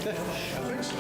I think so.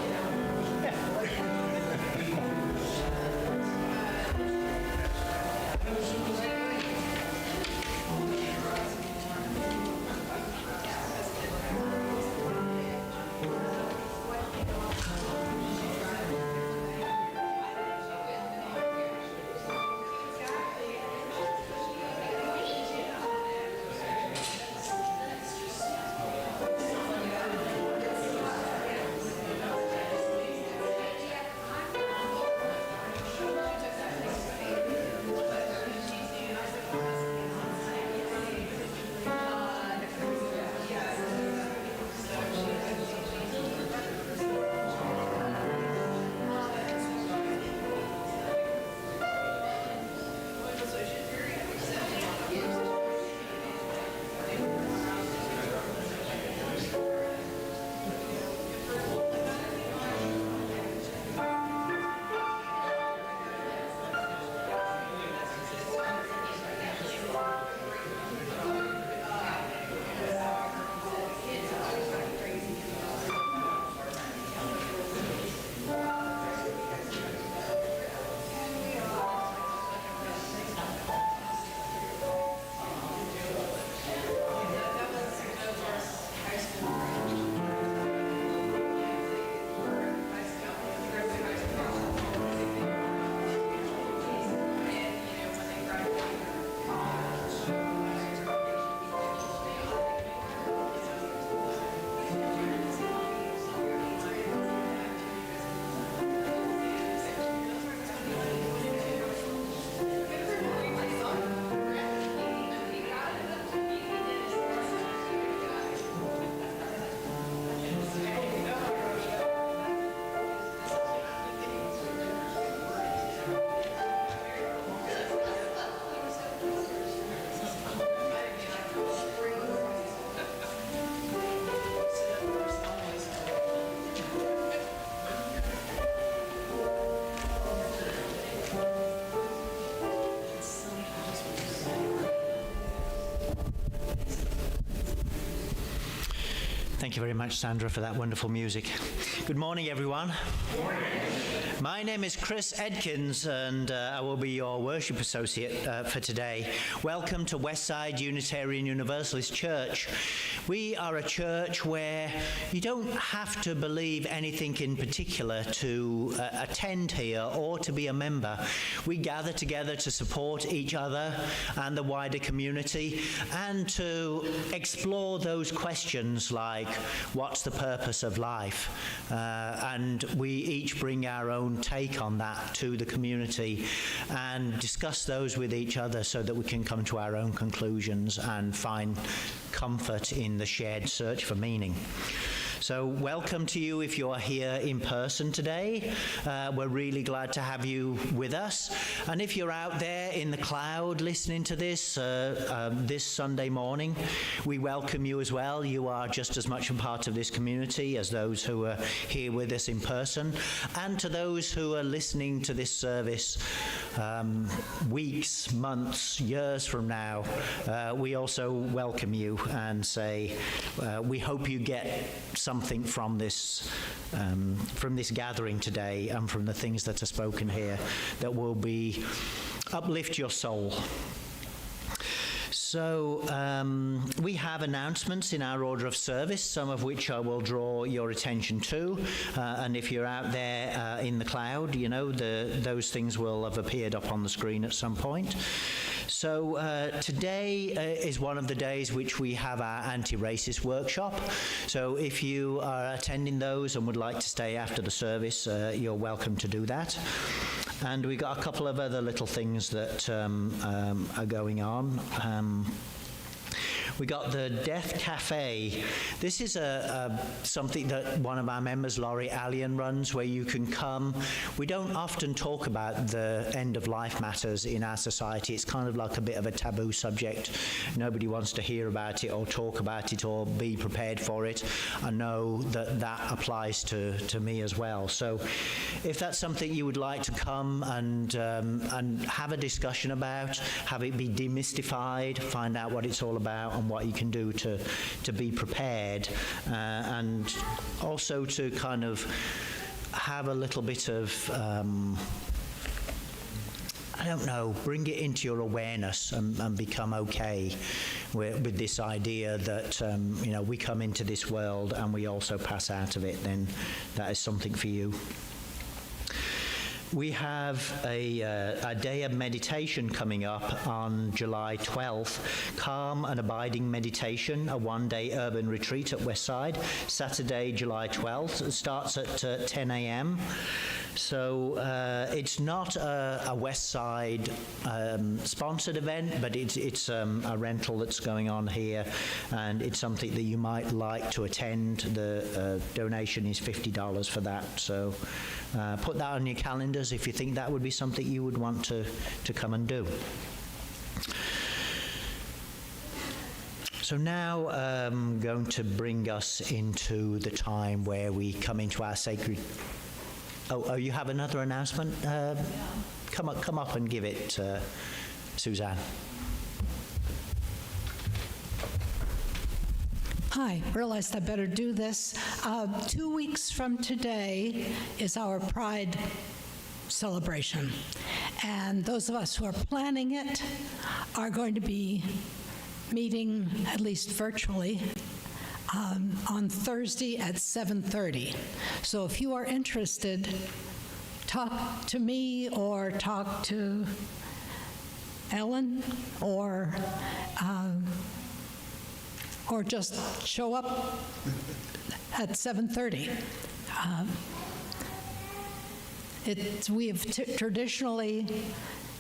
Thank you very much, Sandra, for that wonderful music. Good morning, everyone. Good morning. My name is Chris Edkins, and I will be your worship associate for today. Welcome to Westside Unitarian Universalist Church. We are a church where you don't have to believe anything in particular to attend here or to be a member. We gather together to support each other and the wider community, and to explore those questions like, what's the purpose of life? And we each bring our own take on that to the community and discuss those with each other so that we can come to our own conclusions and find comfort in the shared search for meaning. So welcome to you if you're here in person today. We're really glad to have you with us. And if you're out there in the cloud listening to this this Sunday morning, we welcome you as well. You are just as much a part of this community as those who are here with us in person. And to those who are listening to this service weeks, months, years from now, we also welcome you and say we hope you get something from this gathering today and from the things that are spoken here that will be uplift your soul. So we have announcements in our order of service, some of which I will draw your attention to. And if you're out there in the cloud, you know, those things will have appeared up on the screen at some point. So today is one of the days which we have our anti-racist workshop. So if you are attending those and would like to stay after the service, you're welcome to do that. And we got a couple of other little things that are going on. We got the Death Cafe. This is something that one of our members, Laurie Allian, runs, where you can come. We don't often talk about the end-of-life matters in our society. It's kind of like a bit of a taboo subject. Nobody wants to hear about it or talk about it or be prepared for it. I know that that applies to me as well. So if that's something you would like to come and have a discussion about, have it be demystified, find out what it's all about and and what you can do to be prepared, and also to kind of have a little bit of I don't know, bring it into your awareness and become okay with this idea that, we come into this world and we also pass out of it. Then that is something for you. We have a day of meditation coming up on July 12th, Calm and Abiding Meditation, a one-day urban retreat at Westside, Saturday, July 12th. It starts at 10 a.m. So it's not a Westside sponsored event, but it's a rental that's going on here, and it's something that you might like to attend. The donation is $50 for that, so put that on your calendars if you think that would be something you would want to come and do. So now I'm going to bring us into the time where we come into our sacred... Oh, you have another announcement? Come up and give it, Suzanne. Hi, realized I better do this. 2 weeks from today is our Pride celebration. And those of us who are planning it are going to be meeting, at least virtually, on Thursday at 7:30. So if you are interested, talk to me or talk to Ellen or just show up at 7:30. We have traditionally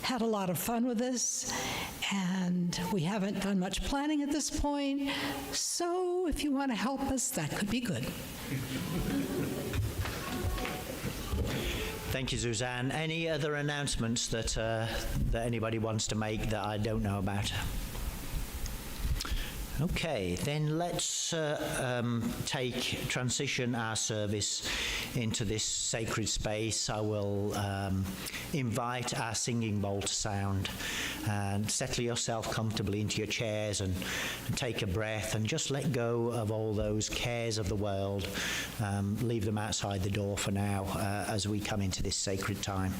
had a lot of fun with this, and we haven't done much planning at this point, so if you want to help us, that could be good. Thank you, Suzanne. Any other announcements that anybody wants to make that I don't know about? Okay, then let's transition our service into this sacred space. I will invite our singing bowl to sound, and settle yourself comfortably into your chairs and take a breath and just let go of all those cares of the world. Leave them outside the door for now as we come into this sacred time.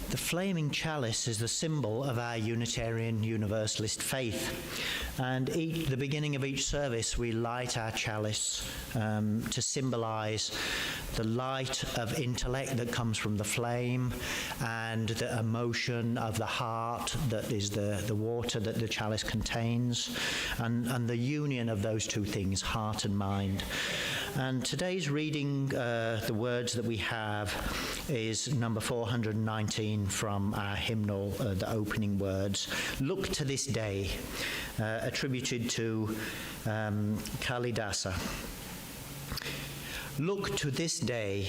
The flaming chalice is the symbol of our Unitarian Universalist faith. And the beginning of each service, we light our chalice to symbolize the light of intellect that comes from the flame and the emotion of the heart that is the water that the chalice contains, and the union of those two things, heart and mind. And today's reading, the words that we have, is number 419 from our hymnal, the opening words. Look to this day, attributed to Kalidasa. Look to this day,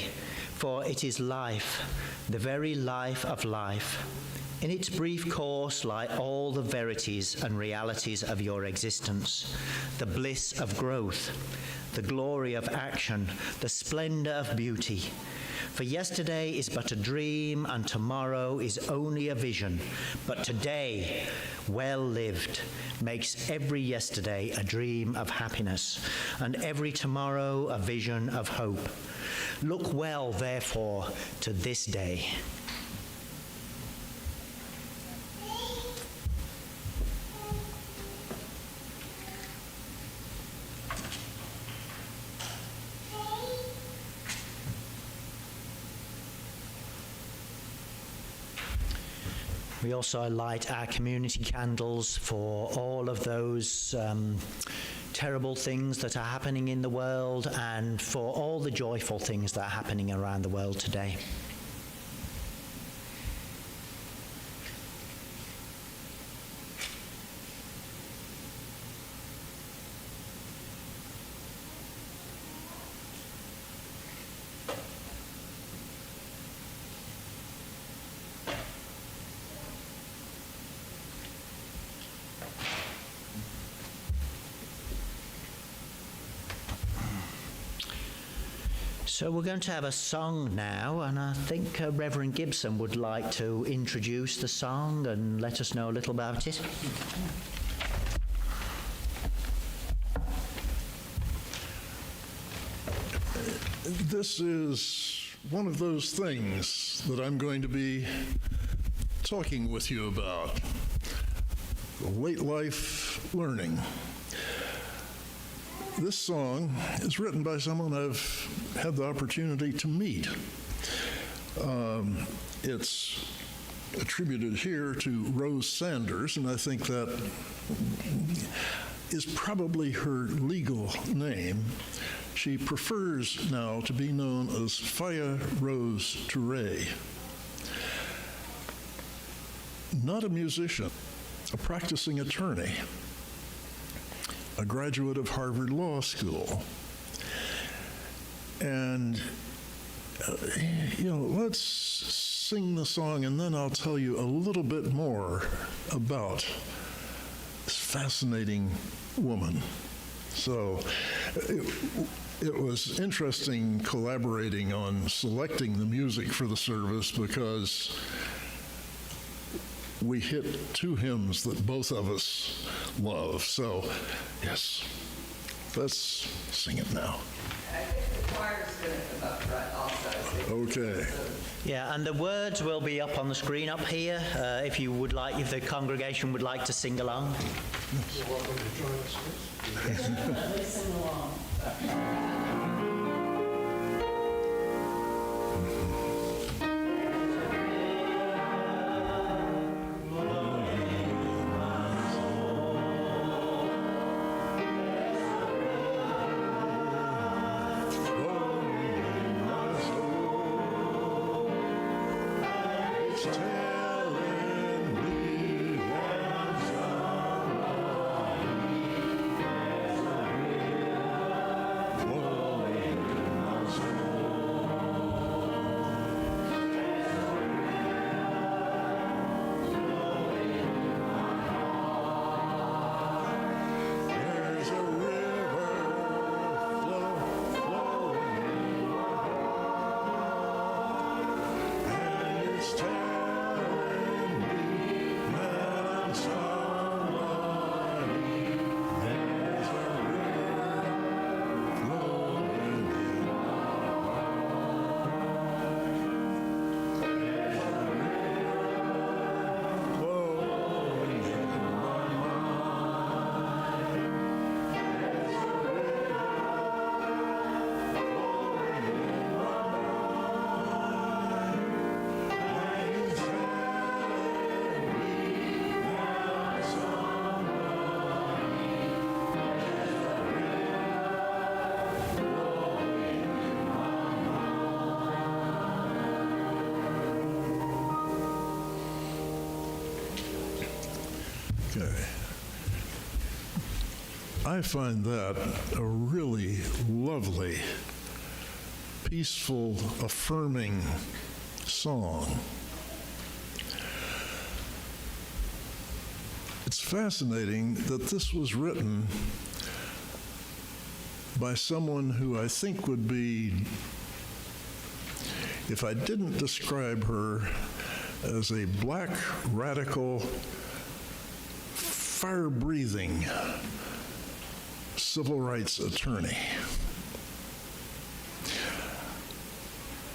for it is life, the very life of life. In its brief course lie all the verities and realities of your existence, the bliss of growth, the glory of action, the splendor of beauty. For yesterday is but a dream, and tomorrow is only a vision. But today, well lived, makes every yesterday a dream of happiness, and every tomorrow a vision of hope. Look well, therefore, to this day. We also light our community candles for all of those terrible things that are happening in the world and for all the joyful things that are happening around the world today. So we're going to have a song now, and I think Reverend Gibson would like to introduce the song and let us know a little about it. This is one of those things that I'm going to be talking with you about. Late life learning. This song is written by someone I've had the opportunity to meet. It's attributed here to Rose Sanders, and I think that is probably her legal name. She prefers now to be known as Faya Rose Touré. Not a musician, a practicing attorney, a graduate of Harvard Law School. And, let's sing the song, and then I'll tell you a little bit more about this fascinating woman. So it was interesting collaborating on selecting the music for the service because we hit two hymns that both of us love. So, yes, let's sing it now. I think the choir's going to come up front also. Okay. Yeah, and the words will be up on the screen up here if the congregation would like to sing along. You're welcome to join us, Listen along. Okay. I find that a really lovely, peaceful, affirming song. It's fascinating that this was written by someone who I think would be, if I didn't describe her as a black radical, fire-breathing civil rights attorney.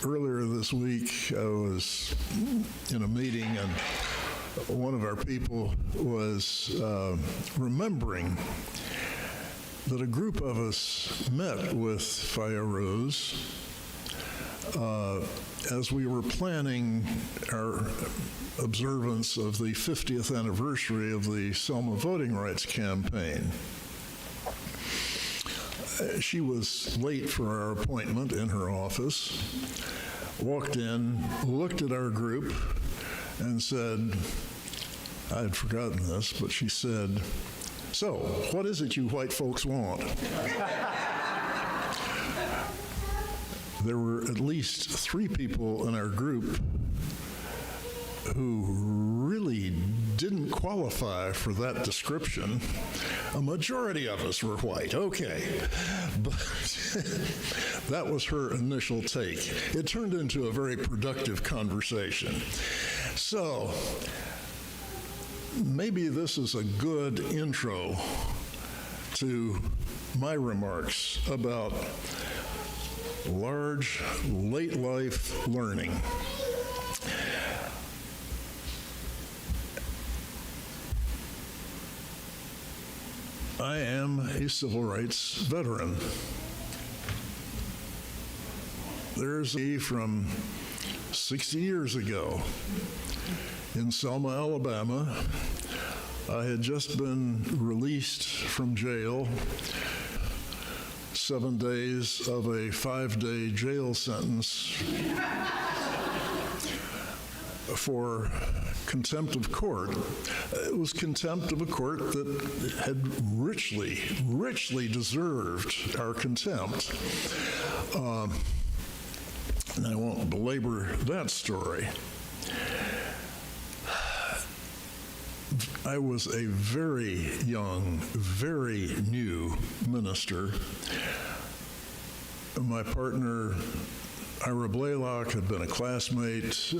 Earlier this week, I was in a meeting, and one of our people was remembering that a group of us met with Faya Rose as we were planning our observance of the 50th anniversary of the Selma voting rights campaign. She was late for our appointment in her office, walked in, looked at our group, and said, I had forgotten this, but she said, "So, what is it you white folks want?" There were at least 3 people in our group who really didn't qualify for that description. A majority of us were white, okay. But that was her initial take. It turned into a very productive conversation. So, maybe this is a good intro to my remarks about large, late life learning. I am a civil rights veteran. There's a from 60 years ago in Selma, Alabama. I had just been released from jail, 7 days of a 5-day jail sentence for contempt of court. It was contempt of a court that had richly deserved our contempt. And I won't belabor that story. I was a very young, very new minister. My partner, Ira Blaylock, had been a classmate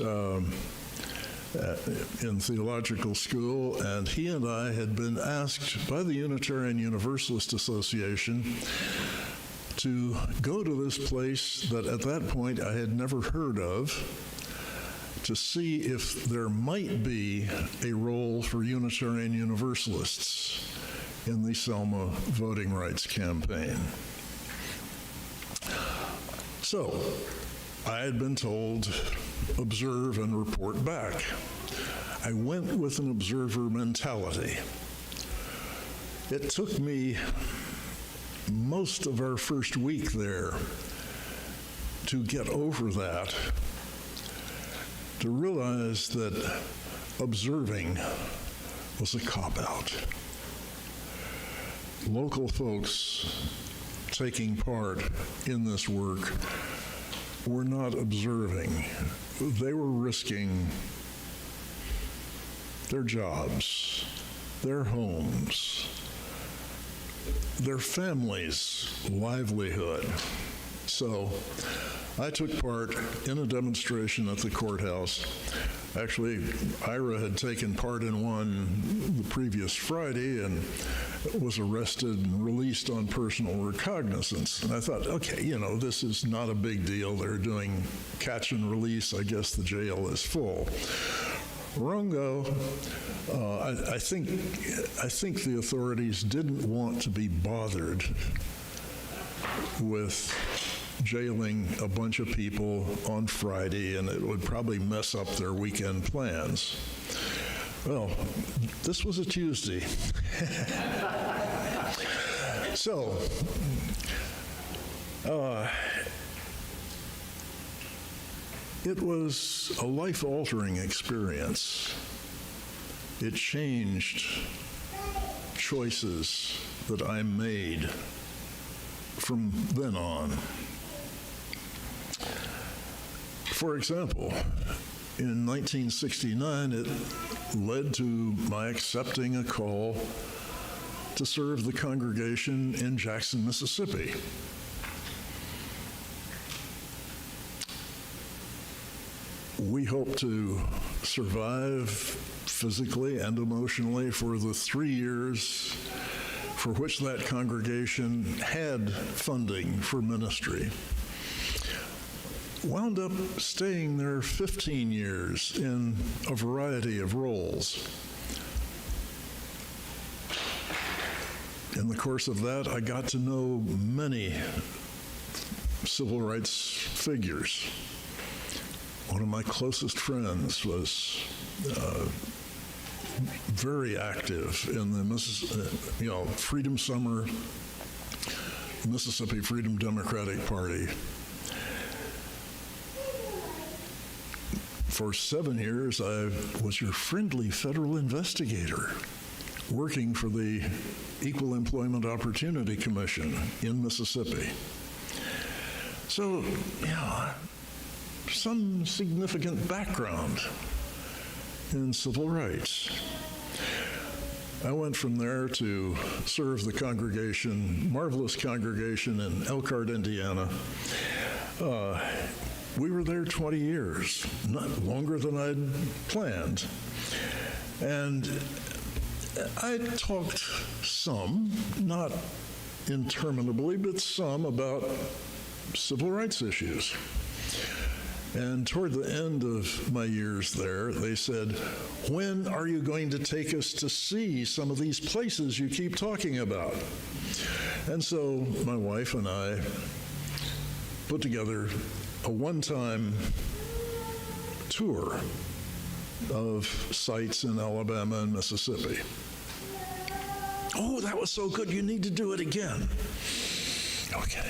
in theological school, and he and I had been asked by the Unitarian Universalist Association to go to this place that at that point I had never heard of, to see if there might be a role for Unitarian Universalists in the Selma voting rights campaign. So, I had been told, observe and report back. I went with an observer mentality. It took me most of our first week there to get over that, to realize that observing was a cop-out. Local folks taking part in this work were not observing. They were risking their jobs, their homes, their families' livelihood. So I took part in a demonstration at the courthouse. Actually, Ira had taken part in one the previous Friday and was arrested and released on personal recognizance. And I thought, okay, this is not a big deal. They're doing catch and release. I guess the jail is full. Wrongo. I think the authorities didn't want to be bothered with jailing a bunch of people on Friday, and it would probably mess up their weekend plans. Well, this was a Tuesday. So, it was a life-altering experience. It changed choices that I made from then on. For example, in 1969, it led to my accepting a call to serve the congregation in Jackson, Mississippi. We hope to survive physically and emotionally for the 3 years for which that congregation had funding for ministry. Wound up staying there 15 years in a variety of roles. In the course of that, I got to know many civil rights figures. One of my closest friends was very active in the Freedom Summer Mississippi Freedom Democratic Party. For 7 years, I was your friendly federal investigator, working for the Equal Employment Opportunity Commission in Mississippi. So, yeah, some significant background in civil rights. I went from there to serve the congregation, marvelous congregation in Elkhart, Indiana. We were there 20 years, not longer than I'd planned. And I talked some, not interminably, but some about civil rights issues. And toward the end of my years there, they said, "When are you going to take us to see some of these places you keep talking about?" And so my wife and I put together a one-time tour of sites in Alabama and Mississippi. "Oh, that was so good, you need to do it again." Okay.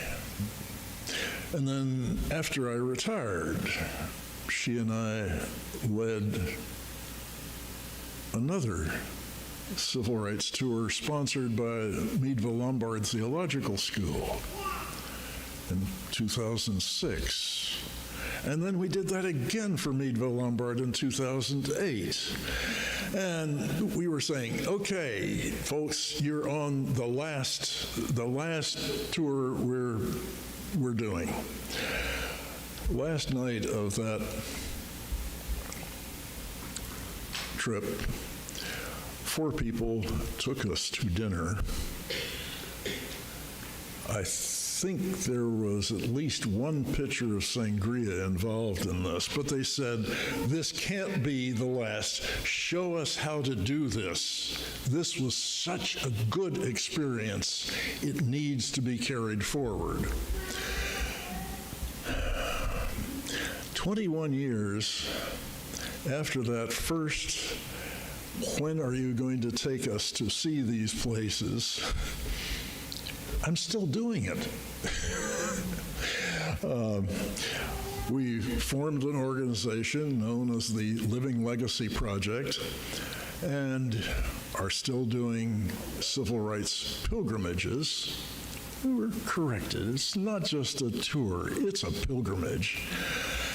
And then after I retired, she and I led another civil rights tour sponsored by Meadville Lombard Theological School in 2006. And then we did that again for Meadville Lombard in 2008. And we were saying, "Okay, folks, you're on the last tour we're doing." Last night of that trip, 4 people took us to dinner. I think there was at least 1 pitcher of sangria involved in this, but they said, "This can't be the last. Show us how to do this. This was such a good experience. It needs to be carried forward." 21 years after that first, "When are you going to take us to see these places?" I'm still doing it. We formed an organization known as the Living Legacy Project and are still doing civil rights pilgrimages. We were corrected. It's not just a tour, it's a pilgrimage.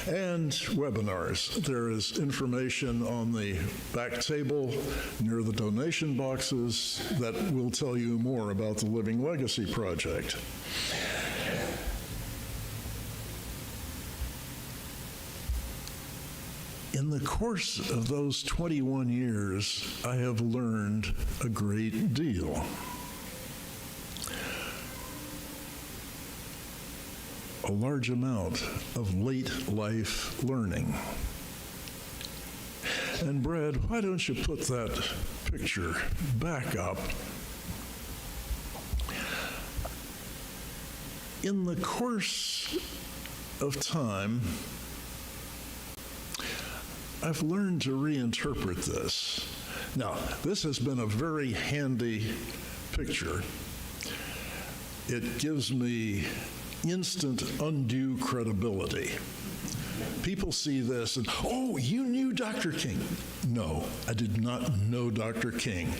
And webinars. There is information on the back table near the donation boxes that will tell you more about the Living Legacy Project. In the course of those 21 years, I have learned a great deal. A large amount of late life learning. And Brad, why don't you put that picture back up? In the course of time, I've learned to reinterpret this. Now, this has been a very handy picture. It gives me instant undue credibility. People see this and, "Oh, you knew Dr. King." No, I did not know Dr. King.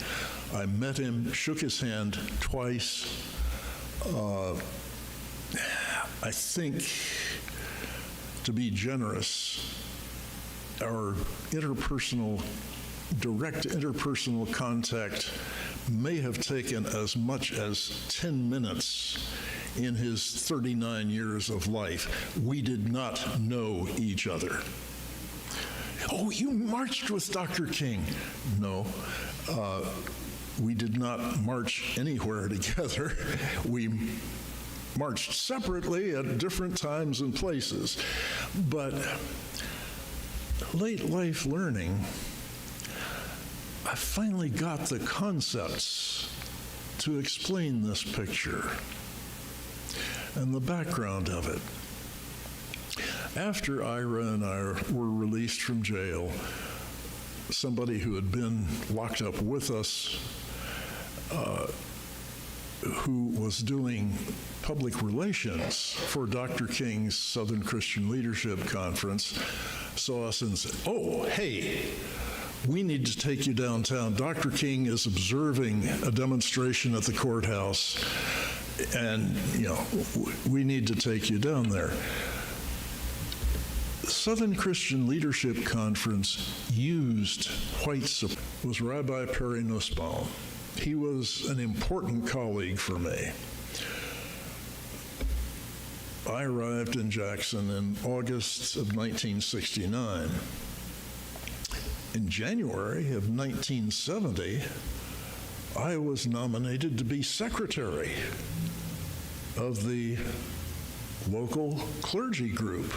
I met him, shook his hand twice. I think, to be generous, our direct interpersonal contact may have taken as much as 10 minutes in his 39 years of life. We did not know each other. "Oh, you marched with Dr. King." No, we did not march anywhere together. We marched separately at different times and places. But late life learning, I finally got the concepts to explain this picture and the background of it. After Ira and I were released from jail, somebody who had been locked up with us, who was doing public relations for Dr. King's Southern Christian Leadership Conference saw us and said, oh, hey, we need to take you downtown. Dr. King is observing a demonstration at the courthouse, and, we need to take you down there. The Southern Christian Leadership Conference used white support. Was Rabbi Perry Nussbaum. He was an important colleague for me. I arrived in Jackson in August of 1969. In January of 1970, I was nominated to be secretary of the local clergy group.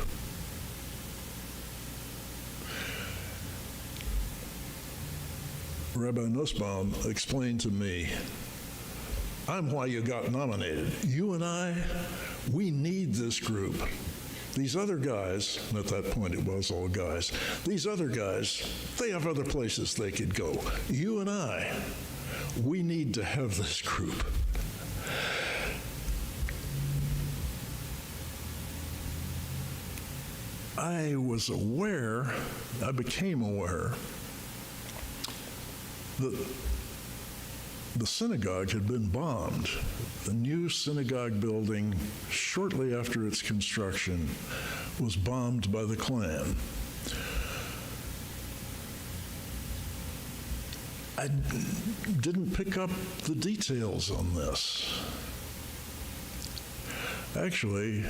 Rabbi Nussbaum explained to me, I'm why you got nominated. You and I, we need this group. These other guys, and at that point it was all guys, these other guys, they have other places they could go. You and I, we need to have this group. I became aware that the synagogue had been bombed. The new synagogue building, shortly after its construction, was bombed by the Klan. I didn't pick up the details on this. Actually,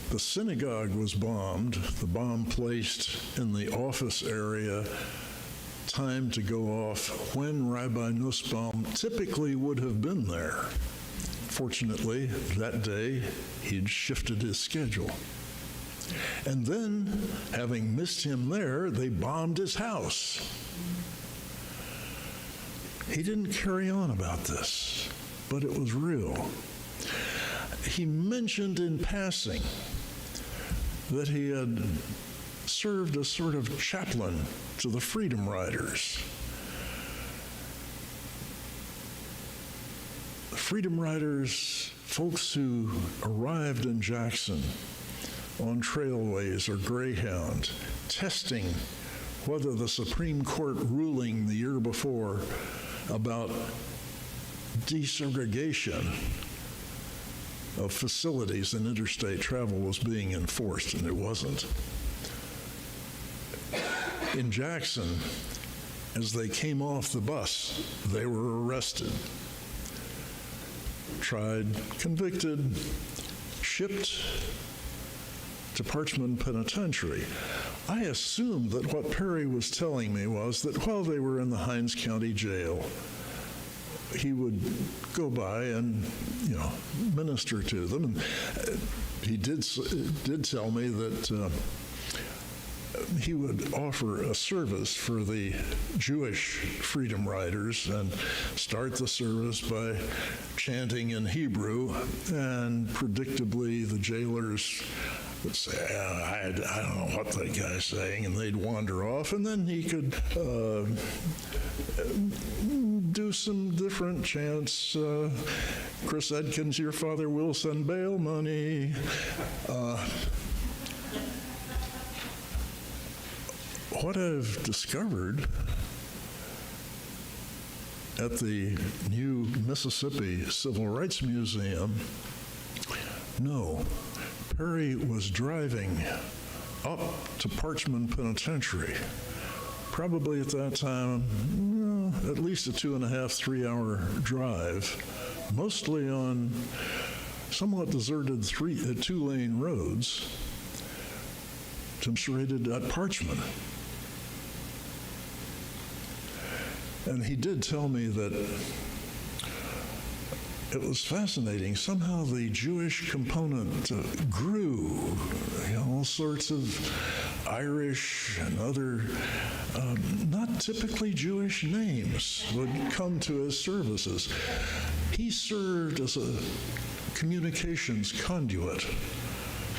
the synagogue was bombed, the bomb placed in the office area, time to go off when Rabbi Nussbaum typically would have been there. Fortunately, that day, he'd shifted his schedule. And then, having missed him there, they bombed his house. He didn't carry on about this, but it was real. He mentioned in passing that he had served as sort of chaplain to the Freedom Riders. The Freedom Riders, folks who arrived in Jackson on trailways or Greyhound, testing whether the Supreme Court ruling the year before about desegregation of facilities in interstate travel was being enforced, and it wasn't. In Jackson, as they came off the bus, they were arrested, tried, convicted, shipped to Parchman Penitentiary. I assumed that what Perry was telling me was that while they were in the Hinds County Jail, he would go by and, minister to them. And he did tell me that he would offer a service for the Jewish Freedom Riders and start the service by chanting in Hebrew, and predictably the jailers would say, I don't know what that guy's saying, and they'd wander off, and then he could do some different chants. Chris Edkins, your father will send bail money. What I've discovered at the new Mississippi Civil Rights Museum, no, Perry was driving up to Parchman Penitentiary, probably at that time, at least a 2.5, 3 hour drive, mostly on somewhat deserted 2-lane roads, demonstrated at Parchman. And he did tell me that it was fascinating. Somehow the Jewish component grew. All sorts of Irish and other not typically Jewish names would come to his services. He served as a communications conduit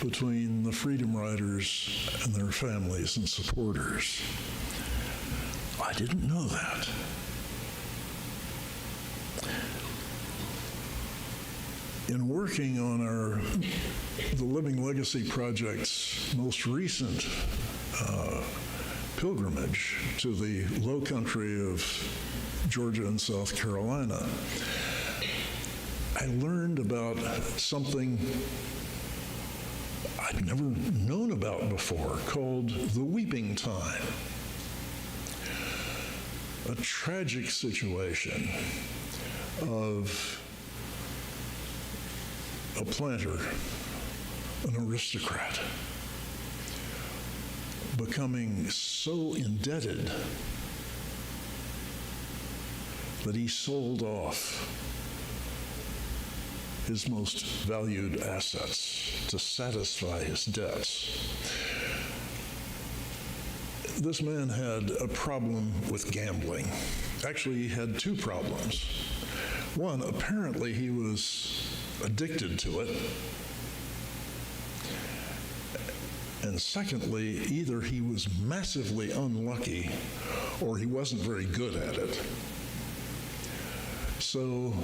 between the Freedom Riders and their families and supporters. I didn't know that. In working on the Living Legacy Project's most recent pilgrimage to the low country of Georgia and South Carolina, I learned about something I'd never known about before called the weeping time. A tragic situation of a planter, an aristocrat, becoming so indebted that he sold off his most valued assets to satisfy his debts. This man had a problem with gambling. Actually, he had two problems. One, apparently he was addicted to it. And secondly, either he was massively unlucky or he wasn't very good at it. So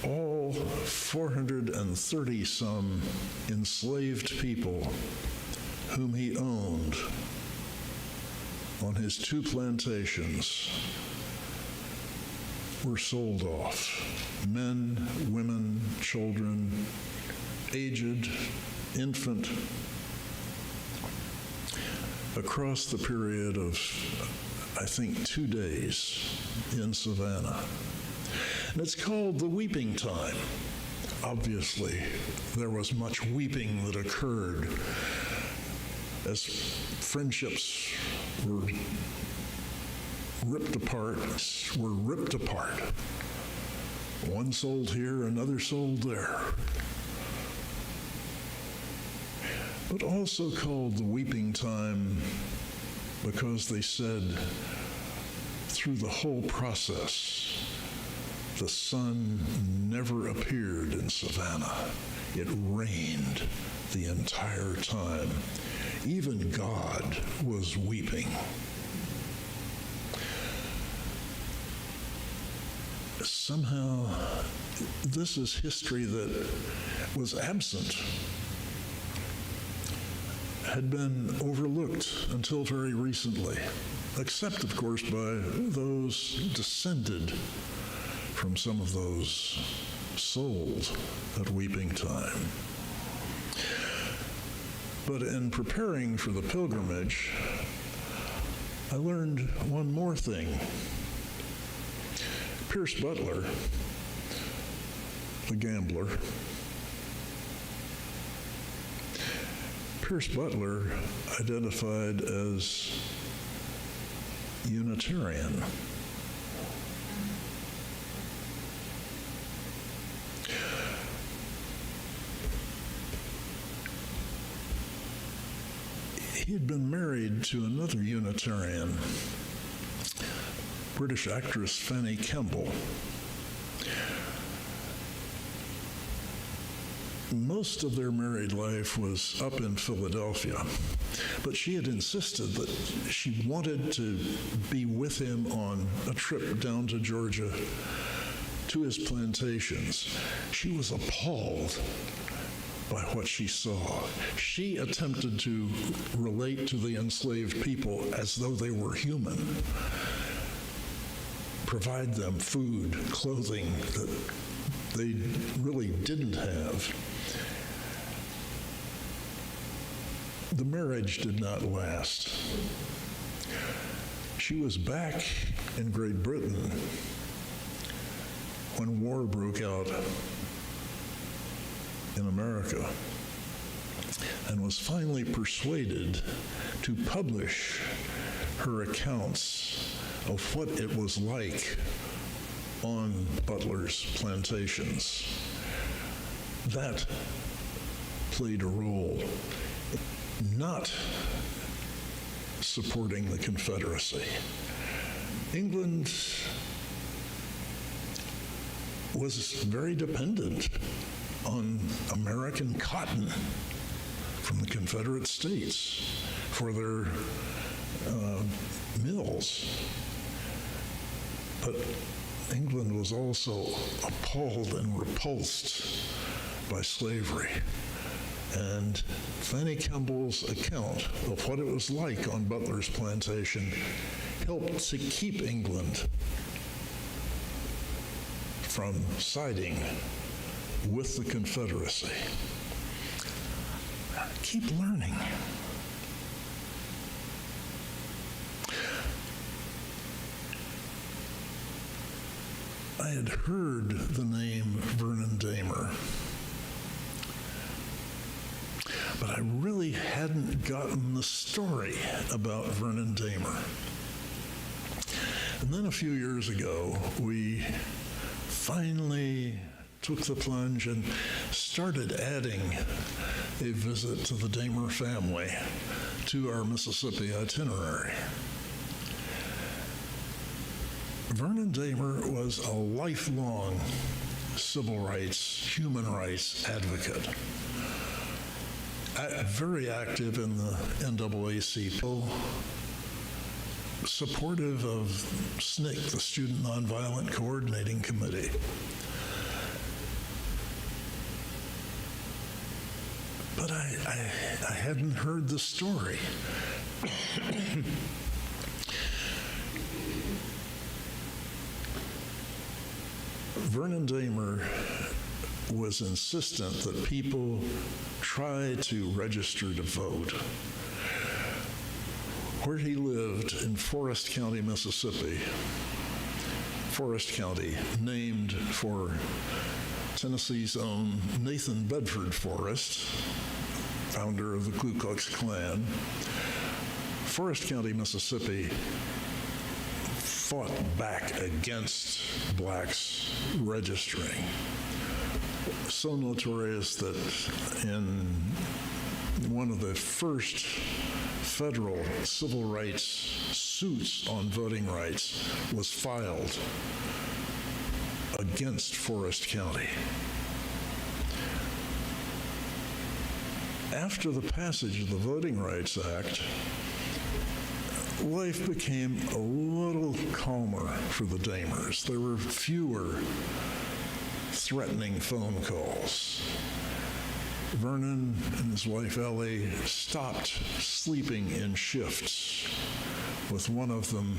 all 430 some enslaved people whom he owned on his two plantations were sold off. Men, women, children, aged, infant, across the period of, I think, 2 days in Savannah. And it's called the weeping time. Obviously, there was much weeping that occurred as friendships were ripped apart. One sold here, another sold there. But also called the weeping time because they said through the whole process, the sun never appeared in Savannah. It rained the entire time. Even God was weeping. Somehow, this is history that was absent, had been overlooked until very recently, except, of course, by those descended from some of those sold at weeping time. But in preparing for the pilgrimage, I learned one more thing. Pierce Butler, the gambler, Pierce Butler identified as Unitarian. He had been married to another Unitarian, British actress Fanny Kemble. Most of their married life was up in Philadelphia, but she had insisted that she wanted to be with him on a trip down to Georgia to his plantations. She was appalled by what she saw. She attempted to relate to the enslaved people as though they were human, provide them food, clothing that they really didn't have. The marriage did not last. She was back in Great Britain when war broke out in America and was finally persuaded to publish her accounts of what it was like on Butler's plantations. That played a role in not supporting the Confederacy. England was very dependent on American cotton from the Confederate States for their mills. But England was also appalled and repulsed by slavery. And Fanny Kemble's account of what it was like on Butler's plantation helped to keep England from siding with the Confederacy. Keep learning. I had heard the name Vernon Dahmer, but I really hadn't gotten the story about Vernon Dahmer. And then a few years ago, we finally took the plunge and started adding a visit to the Dahmer family to our Mississippi itinerary. Vernon Dahmer was a lifelong civil rights, human rights advocate. Very active in the NAACP, supportive of SNCC, the Student Nonviolent Coordinating Committee. But I hadn't heard the story. Vernon Dahmer was insistent that people try to register to vote. Where he lived in Forest County, Mississippi, Forest County, named for Tennessee's own Nathan Bedford Forrest, founder of the Ku Klux Klan, Forest County, Mississippi, fought back against blacks registering. So notorious that in one of the first federal civil rights suits on voting rights was filed against Forest County. After the passage of the Voting Rights Act, life became a little calmer for the Dahmers. There were fewer threatening phone calls. Vernon and his wife Ellie stopped sleeping in shifts, with one of them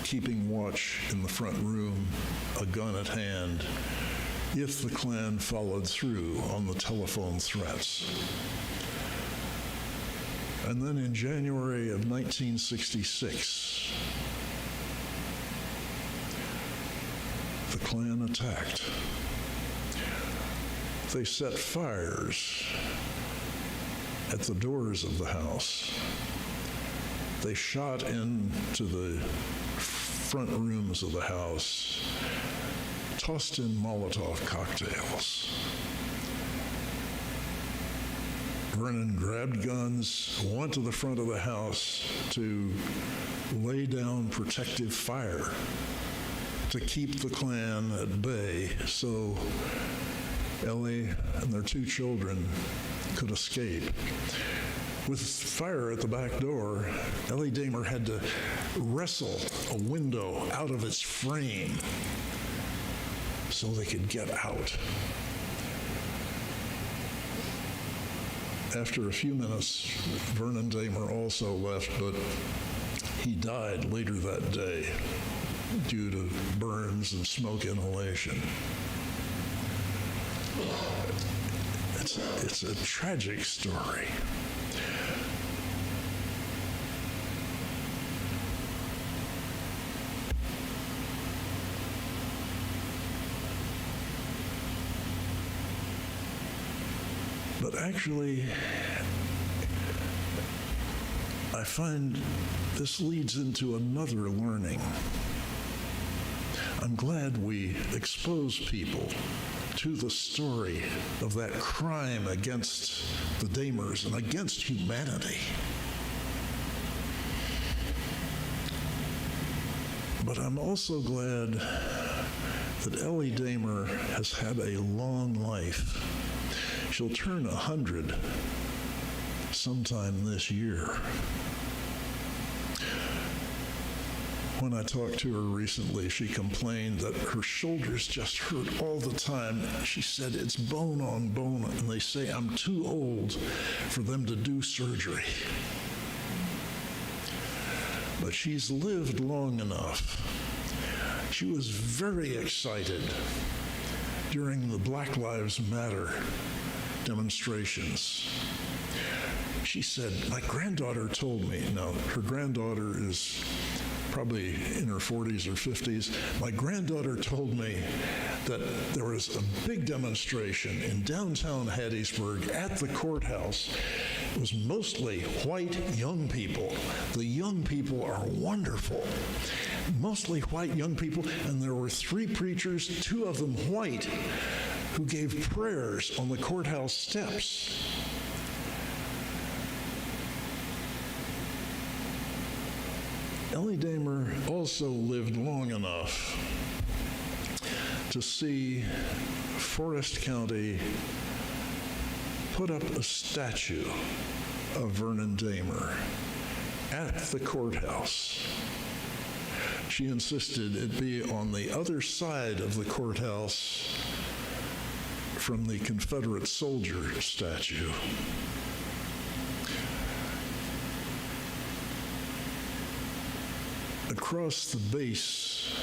keeping watch in the front room, a gun at hand, if the Klan followed through on the telephone threats. And then in January of 1966, the Klan attacked. They set fires at the doors of the house. They shot into the front rooms of the house, tossed in Molotov cocktails. Vernon grabbed guns, went to the front of the house to lay down protective fire to keep the Klan at bay so Ellie and their two children could escape. With fire at the back door, Ellie Dahmer had to wrestle a window out of its frame so they could get out. After a few minutes, Vernon Dahmer also left, but he died later that day due to burns and smoke inhalation. It's a tragic story. But actually, I find this leads into another learning. I'm glad we expose people to the story of that crime against the Dahmers and against humanity. But I'm also glad that Ellie Dahmer has had a long life. She'll turn 100 sometime this year. When I talked to her recently, she complained that her shoulders just hurt all the time. She said, it's bone on bone, and they say I'm too old for them to do surgery. But she's lived long enough. She was very excited during the Black Lives Matter demonstrations. She said, my granddaughter told me, now her granddaughter is probably in her 40s or 50s, my granddaughter told me that there was a big demonstration in downtown Hattiesburg at the courthouse. It was mostly white young people. The young people are wonderful. Mostly white young people, and there were 3 preachers, 2 of them white, who gave prayers on the courthouse steps. Ellie Damer also lived long enough to see Forest County put up a statue of Vernon Damer at the courthouse. She insisted it be on the other side of the courthouse from the Confederate soldier statue. Across the base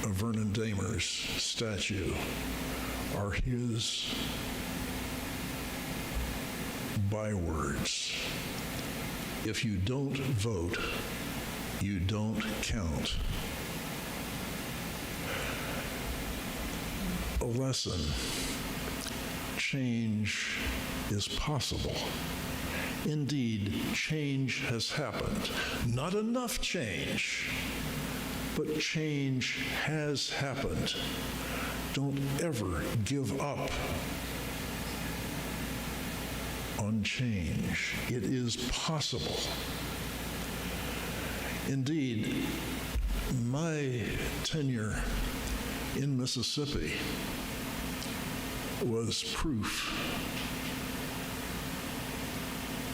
of Vernon Damer's statue are his bywords. If you don't vote, you don't count. A lesson. Change is possible. Indeed, change has happened. Not enough change, but change has happened. Don't ever give up on change. It is possible. Indeed, my tenure in Mississippi was proof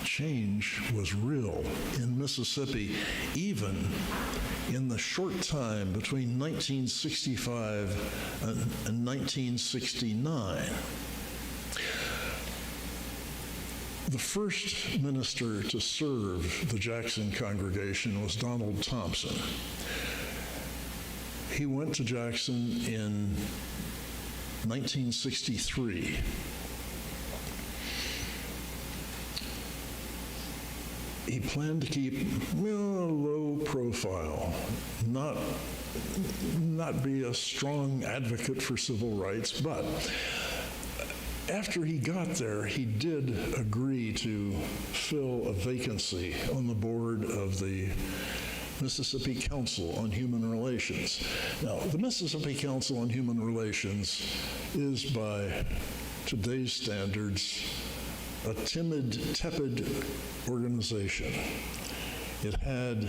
change was real in Mississippi, even in the short time between 1965 and 1969. The first minister to serve the Jackson congregation was Donald Thompson. He went to Jackson in 1963. He planned to keep a low profile, not be a strong advocate for civil rights, but after he got there, he did agree to fill a vacancy on the board of the Mississippi Council on Human Relations. Now, the Mississippi Council on Human Relations is, by today's standards, a timid, tepid organization. It had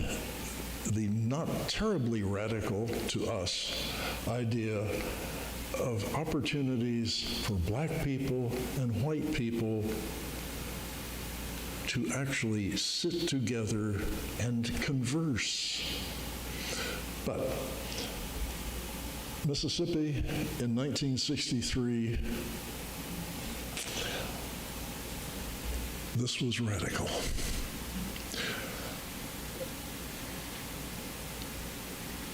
the not terribly radical to us idea of opportunities for black people and white people to actually sit together and converse. But Mississippi in 1963, this was radical.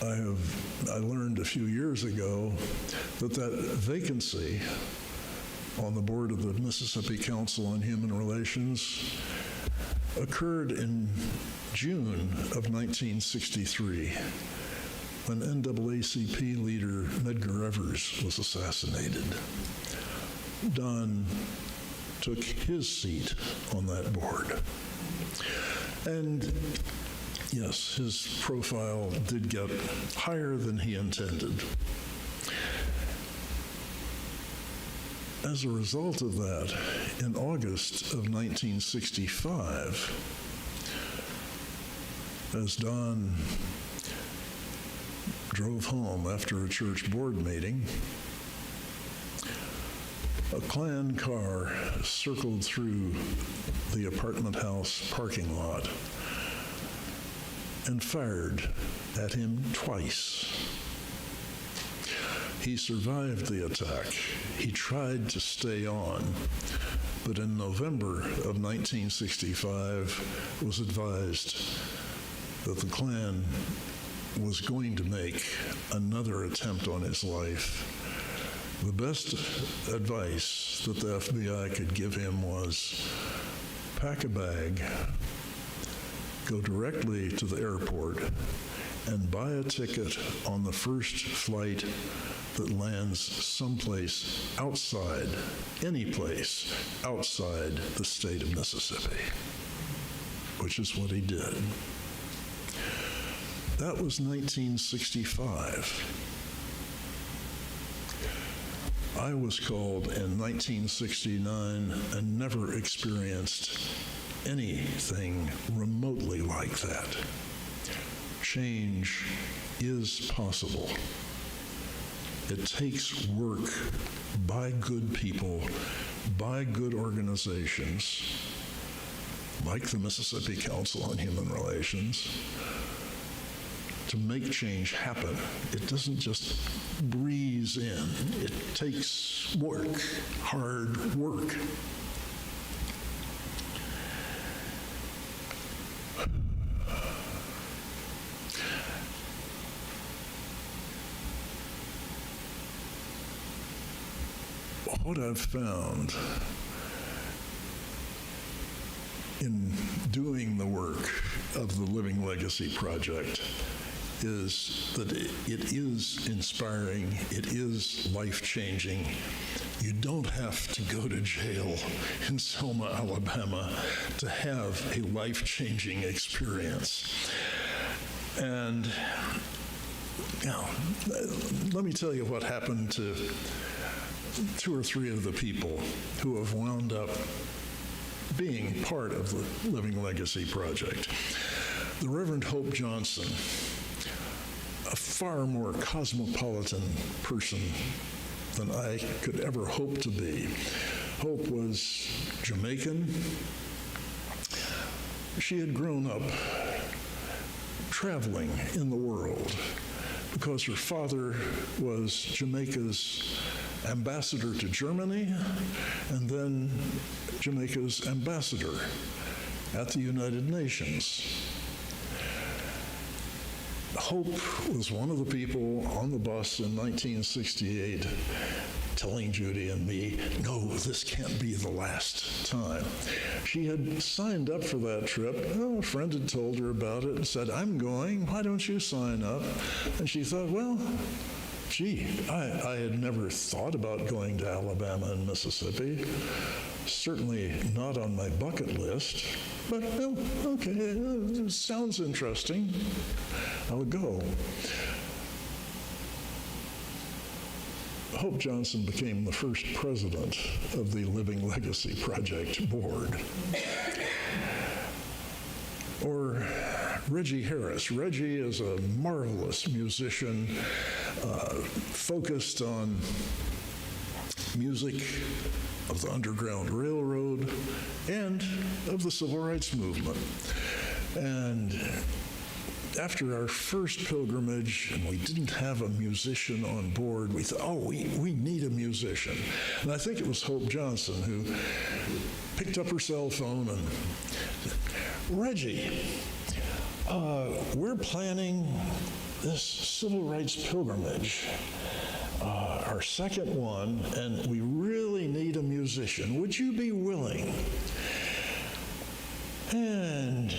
I learned a few years ago that vacancy on the board of the Mississippi Council on Human Relations occurred in June of 1963 when NAACP leader Medgar Evers was assassinated. Don took his seat on that board. And yes, his profile did get higher than he intended. As a result of that, in August of 1965, as Don drove home after a church board meeting, a Klan car circled through the apartment house parking lot. and fired at him twice. He survived the attack. He tried to stay on, but in November of 1965 was advised that the Klan was going to make another attempt on his life. The best advice that the FBI could give him was pack a bag, go directly to the airport, and buy a ticket on the first flight that lands someplace outside, any place outside the state of Mississippi, which is what he did. That was 1965. I was called in 1969 and never experienced anything remotely like that. Change is possible. It takes work by good people, by good organizations, like the Mississippi Council on Human Relations, to make change happen. It doesn't just breeze in. It takes work, hard work. What I've found in doing the work of the Living Legacy Project is that it is inspiring, it is life-changing. You don't have to go to jail in Selma, Alabama to have a life-changing experience. And now, let me tell you what happened to 2 or 3 of the people who have wound up being part of the Living Legacy Project. The Reverend Hope Johnson, a far more cosmopolitan person than I could ever hope to be. Hope was Jamaican. She had grown up traveling in the world because her father was Jamaica's ambassador to Germany and then Jamaica's ambassador at the United Nations. Hope was one of the people on the bus in 1968 telling Judy and me, no, this can't be the last time. She had signed up for that trip. Oh, a friend had told her about it and said, I'm going, why don't you sign up? And she thought, well, gee, I had never thought about going to Alabama and Mississippi. Certainly not on my bucket list, but oh, okay, it sounds interesting. I would go. Hope Johnson became the first president of the Living Legacy Project board. Or Reggie Harris. Reggie is a marvelous musician, focused on music of the Underground Railroad and of the Civil Rights Movement. And after our first pilgrimage, and we didn't have a musician on board, we thought, oh, we need a musician. And I think it was Hope Johnson who picked up her cell phone and said, Reggie, we're planning this civil rights pilgrimage, our second one, and we really need a musician. Would you be willing? And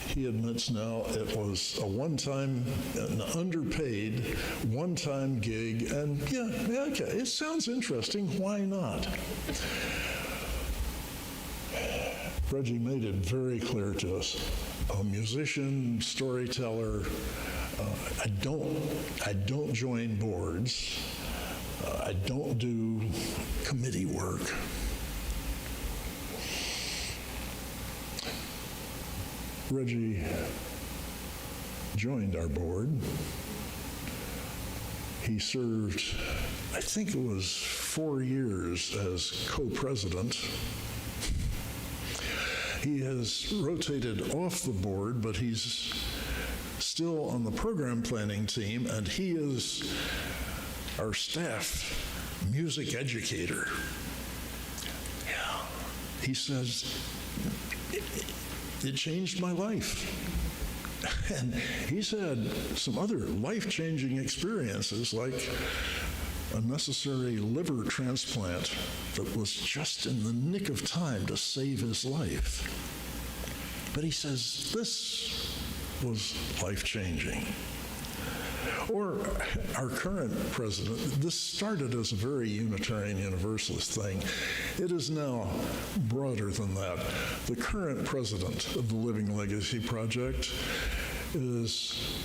he admits now it was a one-time, an underpaid, one-time gig, and yeah, okay, it sounds interesting, why not? Reggie made it very clear to us, a musician, storyteller, I don't join boards, I don't do committee work. Reggie joined our board. He served, I think it was 4 years as co-president. He has rotated off the board, but he's still on the program planning team, and he is our staff music educator. Yeah. He says, it changed my life. And he's had some other life-changing experiences, like a necessary liver transplant that was just in the nick of time to save his life. But he says, this was life-changing. Or our current president, this started as a very Unitarian Universalist thing. It is now broader than that. The current president of the Living Legacy Project is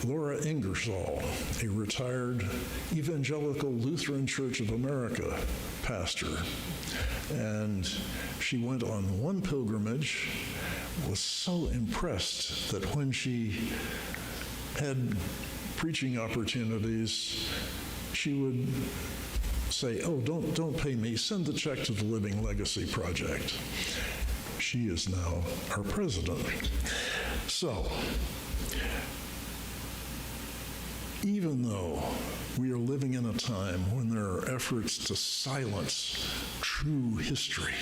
Laura Ingersoll, a retired Evangelical Lutheran Church of America pastor. And she went on one pilgrimage, was so impressed that when she had preaching opportunities, she would say, oh, don't pay me, send the check to the Living Legacy Project. She is now our president. So, even though we are living in a time when there are efforts to silence true history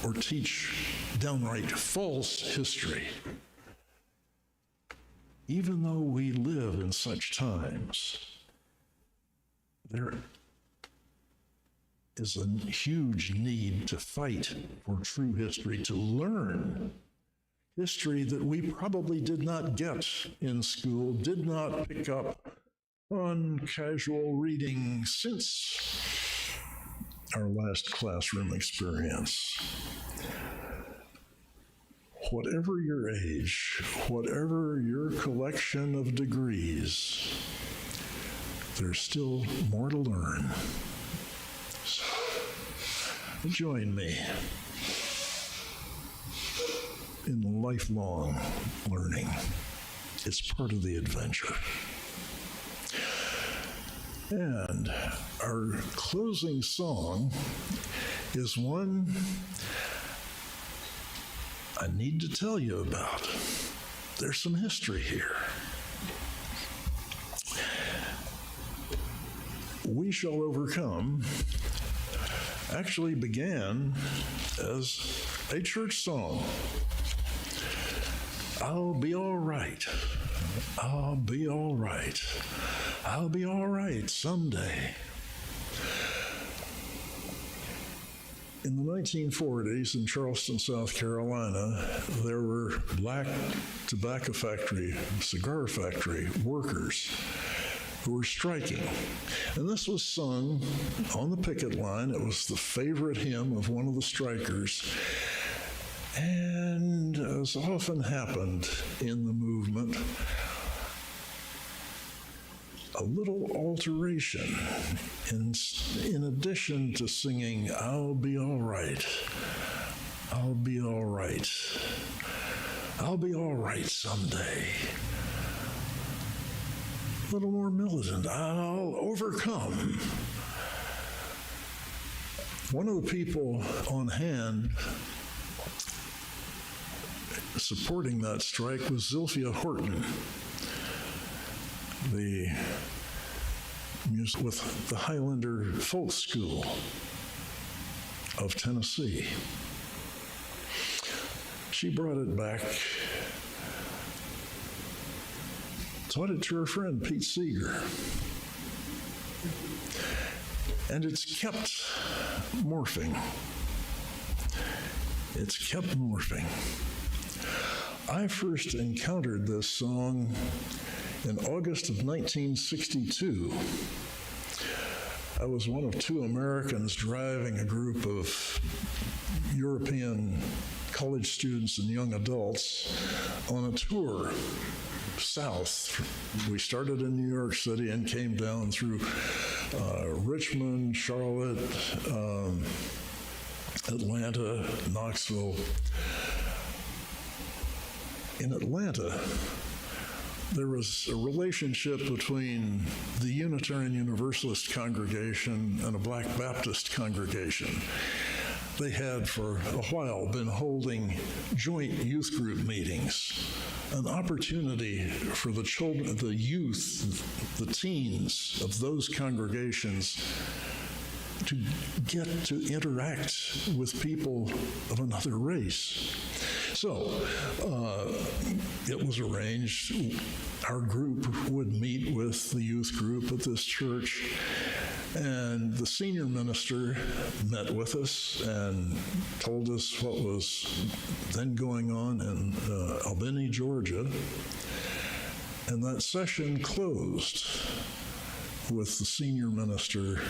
or teach downright false history, even though we live in such times, there is a huge need to fight for true history, to learn history that we probably did not get in school, did not pick up on casual reading since our last classroom experience. Whatever your age, whatever your collection of degrees, there's still more to learn. So, join me in lifelong learning. It's part of the adventure. And our closing song is one I need to tell you about. There's some history here. We Shall Overcome actually began as a church song. I'll be all right. I'll be all right. I'll be all right someday. In the 1940s in Charleston, South Carolina, there were black tobacco factory, cigar factory workers who were striking. And this was sung on the picket line. It was the favorite hymn of one of the strikers. And as often happened in the movement, a little alteration. In addition to singing, I'll be all right, I'll be all right, I'll be all right someday. A little more militant, I'll overcome. One of the people on hand supporting that strike was Zilphia Horton, the music with the Highlander Folk School of Tennessee. She brought it back, taught it to her friend Pete Seeger, and it's kept morphing. It's kept morphing. I first encountered this song in August of 1962. I was one of two Americans driving a group of European college students and young adults on a tour south. We started in New York City and came down through Richmond, Charlotte, Atlanta, Knoxville. In Atlanta, there was a relationship between the Unitarian Universalist congregation and a Black Baptist congregation. they had for a while been holding joint youth group meetings, an opportunity for the children, the youth, the teens of those congregations to get to interact with people of another race. So it was arranged our group would meet with the youth group at this church, and the senior minister met with us and told us what was then going on in Albany, Georgia. And that session closed with the senior minister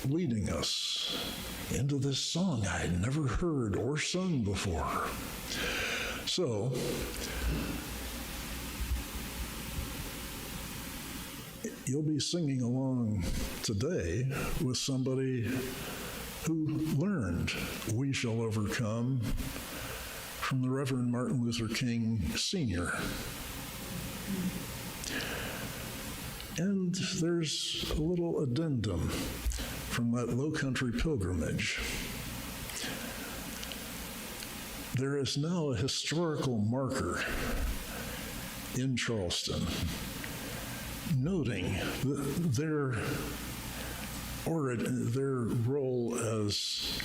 leading us into this song I had never heard or sung before. So, you'll be singing along today with somebody who learned "We Shall Overcome" from the Reverend Martin Luther King Sr. And there's a little addendum from that Low Country pilgrimage. There is now a historical marker in Charleston noting their role as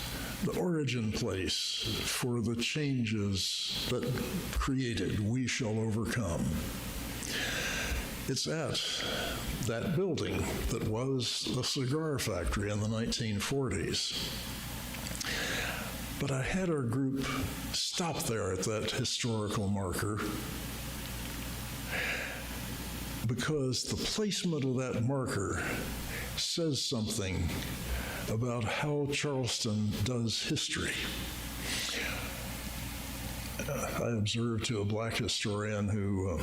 the origin place for the changes that created "We Shall Overcome." It's at that building that was the cigar factory in the 1940s. But I had our group stop there at that historical marker because the placement of that marker says something about how Charleston does history. I observed to a black historian who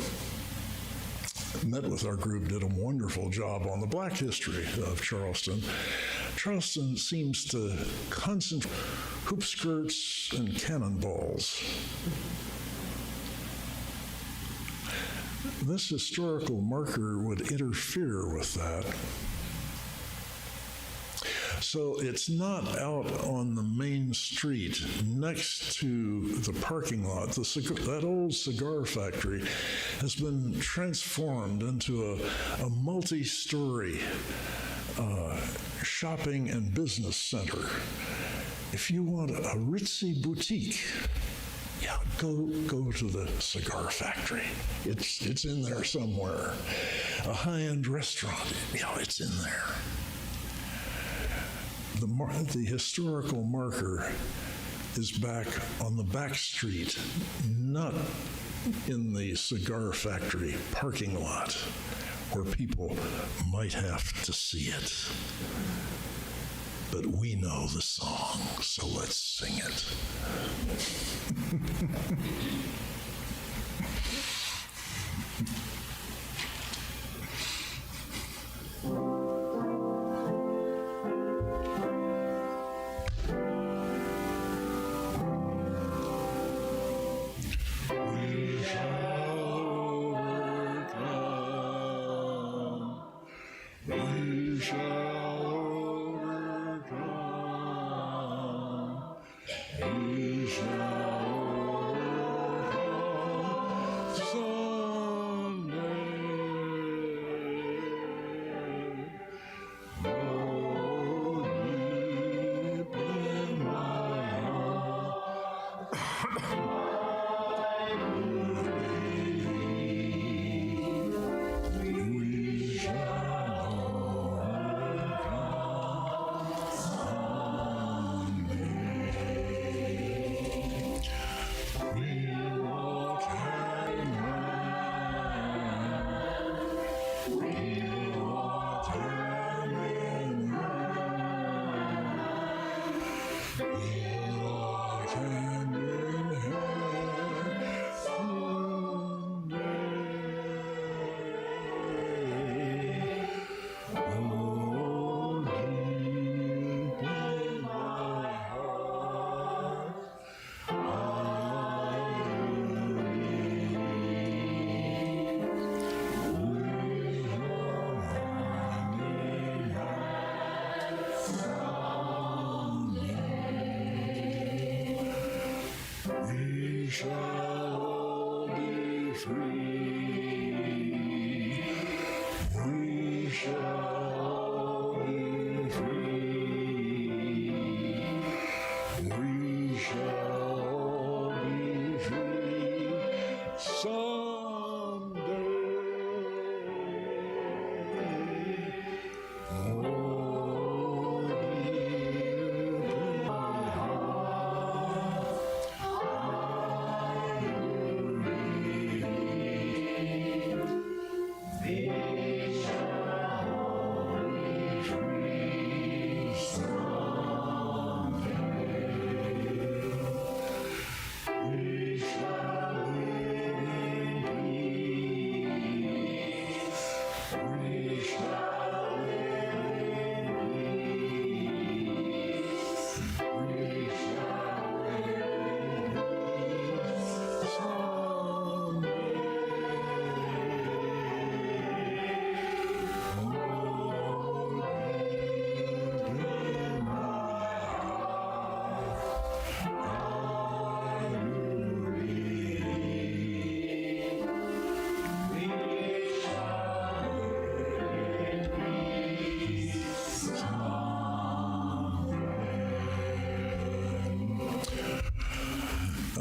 met with our group, did a wonderful job on the black history of Charleston. Charleston seems to concentrate hoop skirts and cannonballs. This historical marker would interfere with that. So it's not out on the main street next to the parking lot. That old cigar factory has been transformed into a multi-story shopping and business center. If you want a ritzy boutique, yeah, go to the cigar factory. It's in there somewhere. A high-end restaurant, yeah, it's in there. The historical marker is back on the back street, not in the cigar factory parking lot where people might have to see it. But we know the song, so let's sing it. shall all be free. We shall all be free. We shall all be free someday.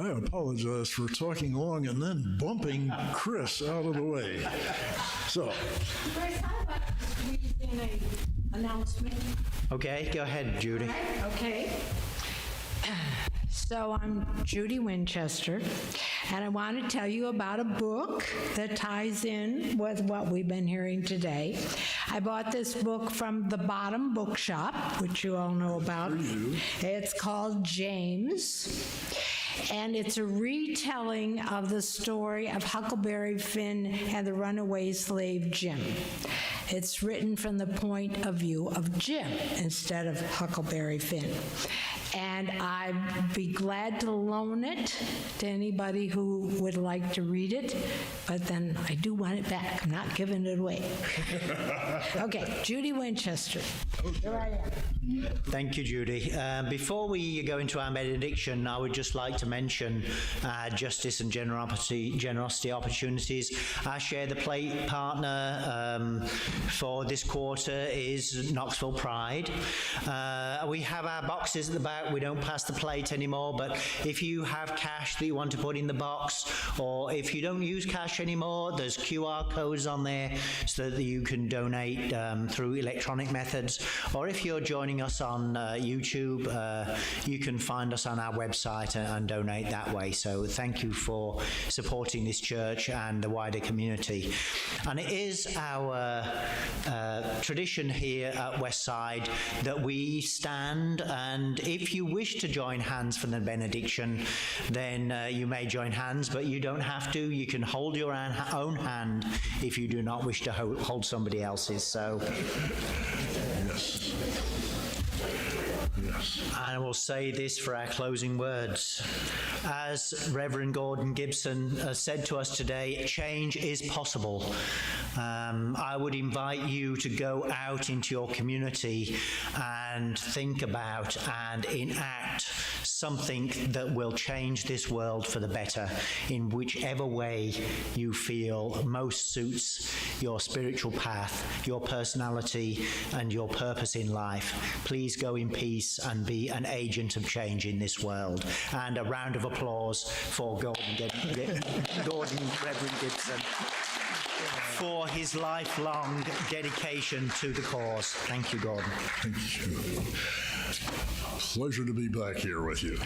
Oh, I apologize for talking long and then bumping Chris out of the way. So, Chris, I'd like to squeeze in an announcement. Okay, go ahead, Judy. Okay. So I'm Judy Winchester, and I want to tell you about a book that ties in with what we've been hearing today. I bought this book from the Bottom Bookshop, which you all know about. It's called James, and it's a retelling of the story of Huckleberry Finn and the runaway slave Jim. It's written from the point of view of Jim instead of Huckleberry Finn. And I'd be glad to loan it to anybody who would like to read it, but then I do want it back. I'm not giving it away. Okay, Judy Winchester. Here I am. Thank you, Judy. Before we go into our benediction, I would just like to mention justice and generosity opportunities. Our Share the Plate partner for this quarter is Knoxville Pride. We have our boxes at the back. We don't pass the plate anymore, but if you have cash that you want to put in the box, or if you don't use cash anymore, there's QR codes on there so that you can donate through electronic methods. Or if you're joining us on YouTube, you can find us on our website and donate that way. So thank you for supporting this church and the wider community. And it is our tradition here at Westside that we stand, and if you wish to join hands for the benediction, then you may join hands, but you don't have to. You can hold your own hand if you do not wish to hold somebody else's. So, yes. Yes. I will say this for our closing words. As Reverend Gordon Gibson said to us today, change is possible. I would invite you to go out into your community and think about and enact something that will change this world for the better in whichever way you feel most suits your spiritual path, your personality, and your purpose in life. Please go in peace and be an agent of change in this world. And a round of applause for Gordon Reverend Gibson for his lifelong dedication to the cause. Thank you, Gordon. Thank you. Pleasure to be back here with you.